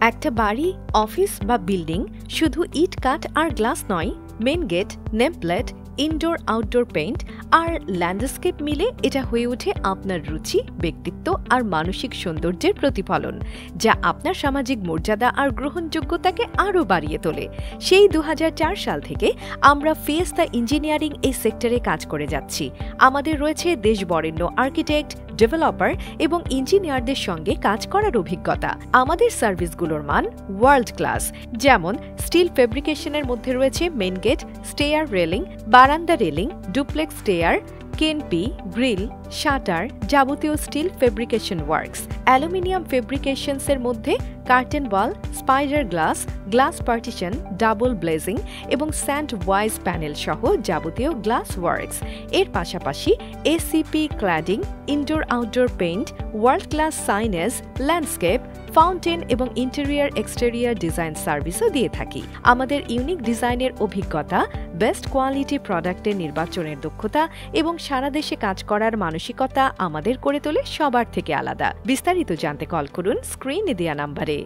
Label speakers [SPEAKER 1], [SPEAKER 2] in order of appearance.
[SPEAKER 1] একটা বাড়ি, অফিস বা বিল্ডিং শুধু ইট, কাঠ আর গ্লাস নয়, main gate, nameplate, indoor outdoor paint আর ল্যান্ডস্কেপ মিলে এটা হয়ে ওঠে আপনার রুচি, ব্যক্তিত্ব আর মানসিক সৌন্দর্যের প্রতিফলন, যা আপনার সামাজিক মর্যাদা আর গ্রহণযোগ্যতাকে আরও বাড়িয়ে তোলে। সেই 2004 সাল থেকে আমরা ফেস দ্য ইঞ্জিনিয়ারিং এই সেক্টরে কাজ করে যাচ্ছি। আমাদের রয়েছে দেশবরেণ্য আর্কিটেক্ট, ডেভেলপার এবং ইঞ্জিনিয়ারদের সঙ্গে কাজ করার অভিজ্ঞতা। আমাদের সার্ভিসগুলোর মান ওয়ার্ল্ড ক্লাস, যেমন স্টিল ফেব্রিকেশনের মধ্যে রয়েছে মেন গেট, স্টেয়ার রেলিং, বারান্দা railing, duplex stair, canopy, grill, shutter, যাবতীয় স্টিল ফেব্রিকেশন ওয়ার্কস। অ্যালুমিনিয়াম ফেব্রিকেশনসের মধ্যে curtain wall, spider glass, glass partition, double glazing এবং স্যান্ড ওয়াইজ প্যানেল সহ যাবতীয় গ্লাস ওয়ার্কস। এর পাশাপাশি ACP cladding, indoor outdoor paint, world class signage, landscape, fountain এবং interior exterior design সার্ভিসও দিয়ে থাকি। আমাদের ইউনিক ডিজাইনের অভিজ্ঞতা, বেস্ট কোয়ালিটি প্রোডাক্টের নির্বাচনের দক্ষতা এবং সারা দেশে কাজ করার মানসিকতা আমাদের করে তোলে সবার থেকে আলাদা। বিস্তারিত জানতে কল করুন স্ক্রিনে দেয়া নাম্বারে।